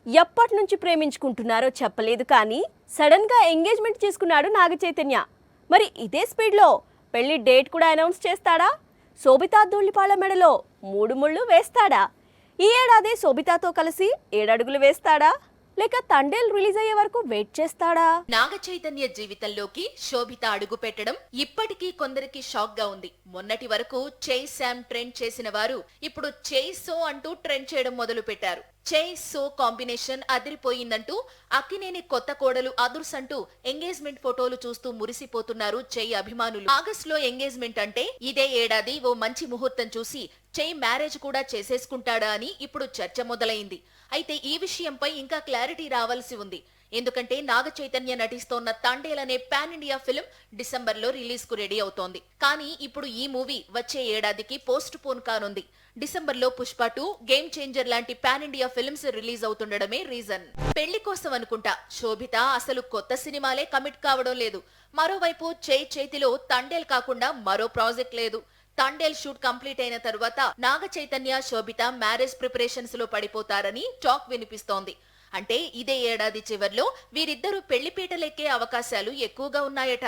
ఎప్పటి నుంచి ప్రేమించుకుంటున్నారో చెప్పలేదు కానీ సడన్ గా ఎంగేజ్మెంట్ చేసుకున్నాడు నాగ చైతన్య. మరి ఇదే స్పీడ్లో పెళ్లి డేట్ కూడా అనౌన్స్ చేస్తాడా? శోభితా ధూళిపాళ మెడలో 3 ముళ్ళు వేస్తాడా? ఈ ఏడాది శోభితాతో కలిసి 7 అడుగులు వేస్తాడా? లేక తండేల్ రిలీజ్ అయ్యే వరకు వెయిట్ చేస్తాడా? నాగ చైతన్య జీవితంలోకి శోభిత అడుగు పెట్టడం ఇప్పటికీ కొందరికి షాక్ గా ఉంది. మొన్నటి వరకు చై శామ్ ట్రెండ్ చేసిన వారు ఇప్పుడు చై సో అంటూ ట్రెండ్ చేయడం మొదలు పెట్టారు. చై సో కాంబినేషన్ అదిరిపోయిందంటూ అక్కినేని కొత్త కోడలు అదుర్స్ అంటూ ఎంగేజ్మెంట్ ఫోటోలు చూస్తూ మురిసిపోతున్నారు చై అభిమానులు. ఆగస్ట్ లో ఎంగేజ్మెంట్ అంటే ఇదే ఏడాది ఓ మంచి ముహూర్తం చూసి చై మ్యారేజ్ కూడా చేసేసుకుంటాడా అని ఇప్పుడు చర్చ మొదలైంది. అయితే ఈ విషయంపై ఇంకా క్లారిటీ రావాల్సి ఉంది. ఎందుకంటే నాగ చైతన్య నటిస్తోన్న తండేల్ అనే పాన్ ఇండియా ఫిల్మ్ డిసెంబర్ లో రిలీజ్ కు రెడీ అవుతోంది. కానీ ఇప్పుడు ఈ మూవీ వచ్చే ఏడాదికి పోస్ట్ పోన్ కానుంది. డిసెంబర్ లో పుష్ప 2, గేమ్ చేంజర్ లాంటి పాన్ ఇండియా ఫిల్మ్స్ రిలీజ్ అవుతుండడమే రీజన్. పెళ్లి కోసం అనుకుంటా శోభిత అసలు కొత్త సినిమాలే కమిట్ కావడం లేదు. మరోవైపు చై చేతిలో తండేల్ కాకుండా మరో ప్రాజెక్ట్ లేదు. తండేల్ షూట్ కంప్లీట్ అయిన తరువాత నాగ చైతన్య శోభిత మ్యారేజ్ ప్రిపరేషన్స్ లో పడిపోతారని టాక్ వినిపిస్తోంది. అంటే ఇదే ఏడాది చివర్లో వీరిద్దరూ పెళ్లిపీటలెక్కే అవకాశాలు ఎక్కువగా ఉన్నాయట.